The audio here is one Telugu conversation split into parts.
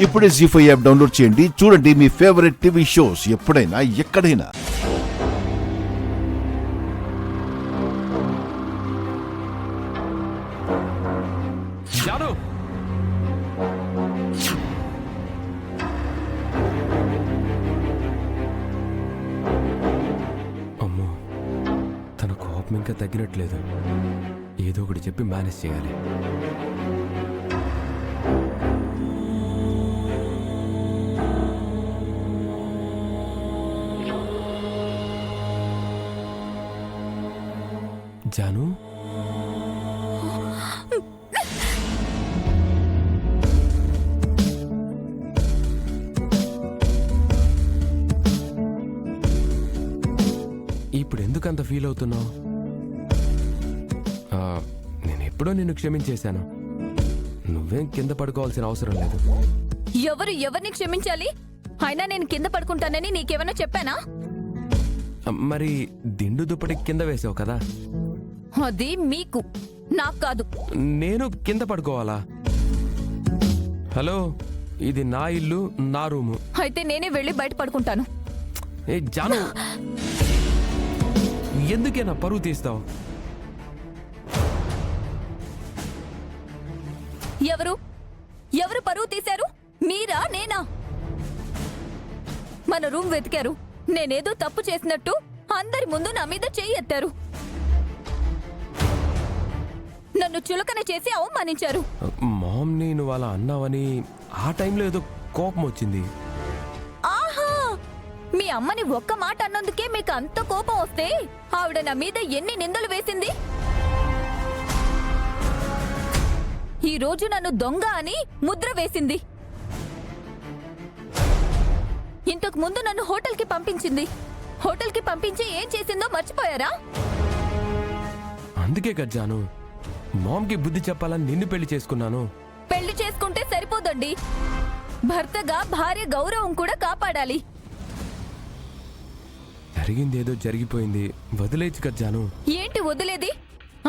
ఇప్పుడే జీ5 యాప్ డౌన్లోడ్ చేయండి. చూడండి మీ ఫేవరెట్ టీవీ షోస్ ఎప్పుడైనా ఎక్కడైనా. అమ్మో, తన కోపం ఇంకా తగ్గినట్లేదు. ఏదో ఒకటి చెప్పి మేనేజ్ చేయాలి. జాను, ఇప్పుడు ఎందుకు అంత ఫీల్ అవుతున్నావు? నేను ఎప్పుడో నిన్ను క్షమించేశాను. నువ్వేం కింద పడుకోవాల్సిన అవసరం లేదు. ఎవరిని క్షమించాలి? అయినా నేను కింద పడుకుంటానని నీకేమైనా చెప్పానా? మరి దిండు దుప్పటి కింద వేసావు కదా. అది మీకు, నాకు కాదు. నేను కింద పడుకోవాలా? హలో, ఇది నా ఇల్లు, నా రూము. అయితే నేనే వెళ్ళి బయట పడుకుంటాను. ఏ జాను, ఎందుకే నా పరువు తీస్తావు? ఎవరు పరువు తీశారు? మీరా, నేనా? మన రూమ్ వెతికారు. నేనేదో తప్పు చేసినట్టు అందరి ముందు నా మీద చెయ్యి ఎత్తారు. నన్ను చులకన చేసి అవమానించారు. మామ్, నేను అలా అన్నావని ఆ టైంలో ఏదో కోపం వచ్చింది. ఆహా, మీ అమ్మని ఒక్క మాట అన్నందుకే మీకు అంత కోపం వస్తే ఆవిడ నా మీద ఎన్ని నిందలు వేసింది. ఈ రోజు నన్ను దొంగ అని ముద్ర వేసింది. ఇంతకు ముందు నన్ను హోటల్కి పంపించింది. హోటల్కి పంపించి ఏం చేసిందో మర్చిపోయారా? అందుకే కజ్జాను, మామ్కి బుద్ధి చెప్పాలని నిన్ను పెళ్లి చేసుకున్నాను. పెళ్లి చేసుకుంటే సరిపోదండి, భర్తగా భార్య గౌరవం కూడా కాపాడాలి. జరిగిందేదో జరిగిపోయింది, వదిలేచ్చు కజ్జాను. ఏంటి వదిలేది?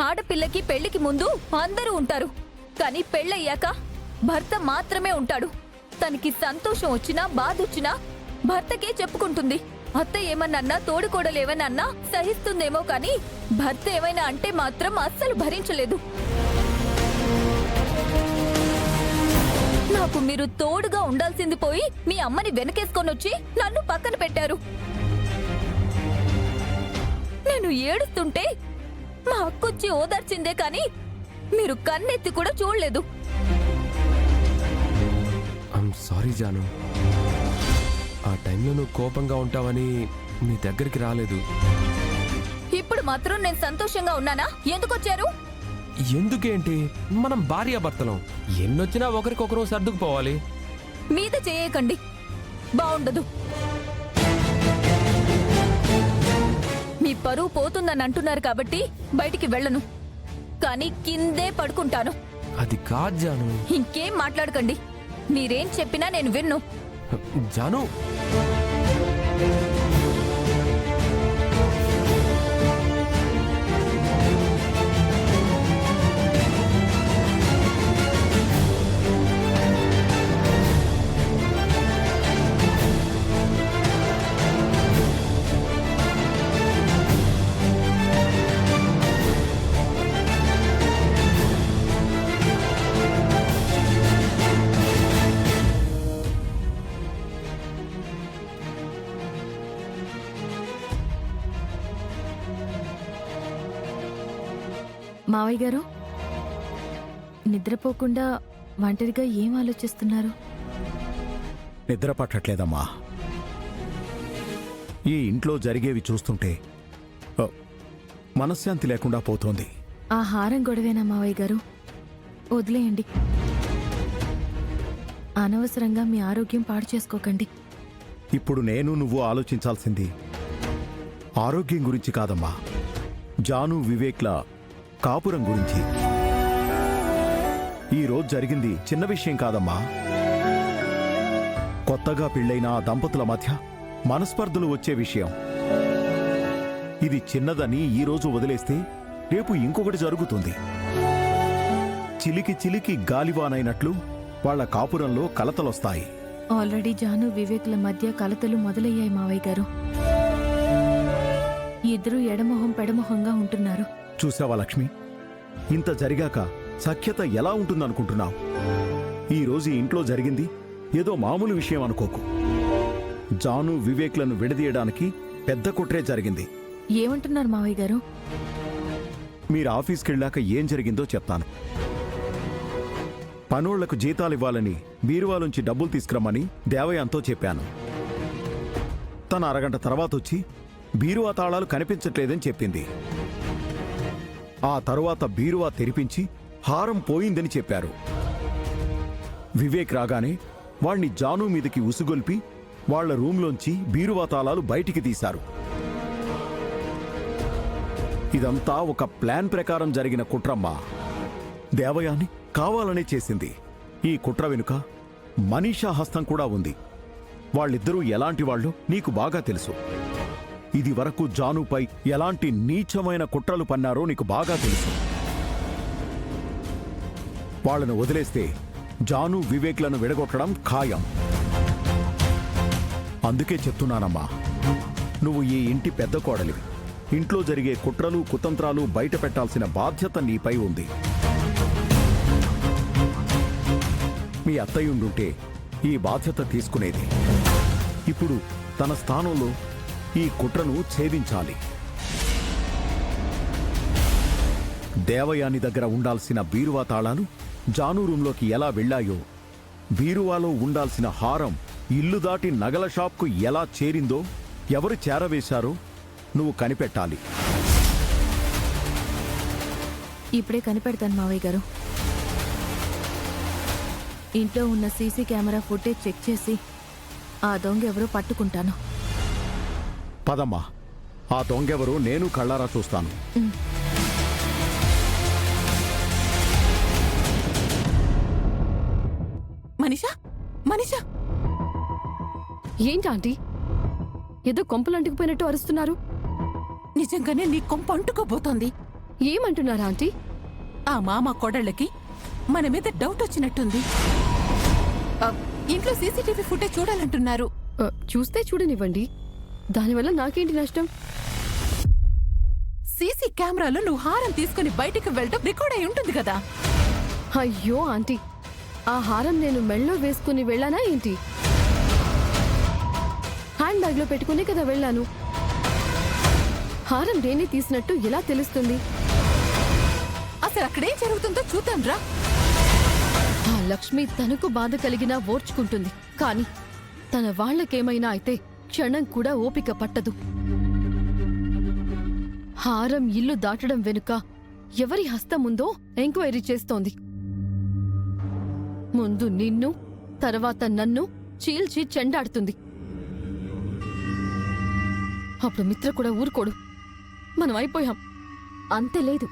ఆడపిల్లకి పెళ్లికి ముందు అందరూ ఉంటారు, కానీ పెళ్ళయ్యాక భర్త మాత్రమే ఉంటాడు. తనకి సంతోషం వచ్చినా బాధ వచ్చినా భర్తకే చెప్పుకుంటుంది. అత్త ఏమన్నా తోడుకోడలేవనన్నా సహిస్తుందేమో, కానీ భర్త ఏమైనా అంటే మాత్రం అస్సలు భరించలేదు. నాకు మీరు తోడుగా ఉండాల్సింది పోయి మీ అమ్మని వెనకేసుకొనొచ్చి నన్ను పక్కన పెట్టారు. నేను ఏడుస్తుంటే మా అక్కొచ్చి ఓదార్చిందే కానీ మీరు కన్నెత్తి కూడా చూడలేదు. ఐమ్ సారీ జాను, ఆ టైంలో నువ్వు కోపంగా ఉంటావని నీ దగ్గరికి రాలేదు. ఇప్పుడు మాత్రం నేను సంతోషంగా ఉన్నానా? ఎందుకొచ్చారు? ఎందుకేంటి, మనం భార్యాభర్తలం. ఎన్నొచ్చినా ఒకరికొకరు సర్దుకుపోవాలి. మీద చేయకండి, బాగుండదు. మీ పరువు పోతుందని అంటున్నారు కాబట్టి బయటికి వెళ్ళను, కానీ కిందే పడుకుంటాను. అది కాదు జాను. ఇంకేం మాట్లాడకండి. మీరేం చెప్పినా నేను విన్ను. జాను, మావయ్య గారు, నిద్రపోకుండా ఒంటరిగా ఏం ఆలోచిస్తున్నారు? నిద్ర పట్టట్లేదమ్మా. ఈ ఇంట్లో జరిగేవి చూస్తుంటే మనశ్శాంతి లేకుండా పోతోంది. ఆ హారం గొడవేనా మావయ్య గారు? వదిలేయండి. అనవసరంగా మీ ఆరోగ్యం పాడు చేసుకోకండి. ఇప్పుడు నేను నువ్వు ఆలోచించాల్సింది ఆరోగ్యం గురించి కాదమ్మా, జాను వివేక్ల కాపురం గురించి. ఈరోజు జరిగింది చిన్న విషయం కాదమ్మా. కొత్తగా పెళ్ళైన ఆ దంపతుల మధ్య మనస్పర్ధలు వచ్చే విషయం. ఇది చిన్నదని ఈరోజు వదిలేస్తే రేపు ఇంకొకటి జరుగుతుంది. చిలికి చిలికి గాలివానైనట్లు వాళ్ళ కాపురంలో కలతలొస్తాయి. ఆల్రెడీ జాను వివేక్ల మధ్య కలతలు మొదలయ్యాయి మావయ్య గారు. ఇద్దరూ ఎడమొహం పెడమొహంగా ఉంటున్నారు. చూసావా లక్ష్మి, ఇంత జరిగాక సఖ్యత ఎలా ఉంటుందనుకుంటున్నావు? ఈరోజు ఈ ఇంట్లో జరిగింది ఏదో మామూలు విషయం అనుకోకు. జాను వివేక్లను విడదీయడానికి పెద్ద కుట్రే జరిగింది. ఏమంటున్నారు మావయ్య గారు? మీరు ఆఫీస్కెళ్ళాక ఏం జరిగిందో చెప్తాను. పనోళ్లకు జీతాలివ్వాలని బీరువాలోంచి డబ్బులు తీసుకురమ్మని దేవయ్యంతో చెప్పాను. తన అరగంట తర్వాతొచ్చి బీరువా తాళాలు కనిపించట్లేదని చెప్పింది. ఆ తరువాత బీరువా తెరిపించి హారం పోయిందని చెప్పారు. వివేక్ రాగానే వాణ్ణి జాను మీదకి ఉసుగొల్పి వాళ్ల రూంలోంచి బీరువా తాళాలు బయటికి తీశారు. ఇదంతా ఒక ప్లాన్ ప్రకారం జరిగిన కుట్రమ్మా. దేవయాని కావాలనే చేసింది. ఈ కుట్ర వెనుక మనీషా హస్తం కూడా ఉంది. వాళ్ళిద్దరూ ఎలాంటి వాళ్ళో నీకు బాగా తెలుసు. ఇది వరకు జానుపై ఎలాంటి నీచమైన కుట్రలు పన్నారో నీకు బాగా తెలుసు. వాళ్ళను వదిలేస్తే జాను వివేక్లను విడగొట్టడం ఖాయం. అందుకే చెప్తున్నానమ్మా, నువ్వు ఈ ఇంటి పెద్ద కోడలివి. ఇంట్లో జరిగే కుట్రలు కుతంత్రాలు బయట పెట్టాల్సిన బాధ్యత నీపై ఉంది. మీ అత్తయ్యుండుంటే ఈ బాధ్యత తీసుకునేది. ఇప్పుడు తన స్థానంలో ఈ కుట్రను ఛేదించాలి. దేవయాని దగ్గర ఉండాల్సిన బీరువా తాళాలు జాను రూంలోకి ఎలా వెళ్ళాయో, బీరువాలో ఉండాల్సిన హారం ఇల్లు దాటి నగల షాప్కు ఎలా చేరిందో, ఎవరు చేరవేశారో నువ్వు కనిపెట్టాలి. ఇప్పుడే కనిపెడతాను మావయ్య గారు. ఇంట్లో ఉన్న సీసీ కెమెరా ఫుటేజ్ చెక్ చేసి ఆ దొంగ ఎవరో పట్టుకుంటాను. పదమ్మా, ఆ దొంగెవరో నేను కళ్ళారా చూస్తాను. మనీషా, మనీషా, ఏంటి ఆంటీ ఏదో కొంపలు అంటుకుపోయినట్టు అరుస్తున్నారు? నిజంగానే నీ కొంప అంటుకోబోతోంది. ఏమంటున్నారా ఆంటీ? ఆ మామ కోడళ్ళకి మన మీద డౌట్ వచ్చినట్టుంది. ఇంట్లో సీసీటీవీ ఫుటేజ్ చూడాలంటున్నారు. చూస్తే చూడనివ్వండి, దానివల్ల నాకేంటి నష్టం? సీసీ కెమెరాలో నువ్వు హారం తీసుకుని బయటికి వెళ్ళడం రికార్డ్ అయి ఉంటుంది కదా. అయ్యో ఆంటీ, ఆ హారం నేను మెళ్ళో వేసుకుని వెళ్ళానా ఏంటి? హ్యాండ్ బ్యాగ్ లో పెట్టుకునే కదా వెళ్ళాను. హారం నేనే తీసినట్టు ఎలా తెలుస్తుంది? అసలు అక్కడేం జరుగుతుందో చూద్దాం రా. ఆ లక్ష్మి తనకు బాధ కలిగినా ఓర్చుకుంటుంది, కాని తన వాళ్లకేమైనా అయితే క్షణం కూడా ఓపిక పట్టదు. హారం ఇల్లు దాటడం వెనుక ఎవరి హస్తముందో ఎంక్వైరీ చేస్తోంది. ముందు నిన్ను, తర్వాత నన్ను చీల్చి చెండాడుతుంది. అప్పుడు మిత్ర కూడా ఊరుకోడు. మనం అయిపోయాం. అంత లేదు,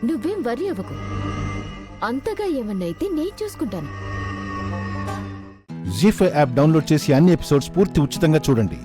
నువ్వేం వరి అవ్వకు. అంతగా ఏమన్నైతే నేను చూసుకుంటాను. జీ5 యాప్ డౌన్లోడ్ చేసి అన్ని ఎపిసోడ్స్ పూర్తి ఉచితంగా చూడండి.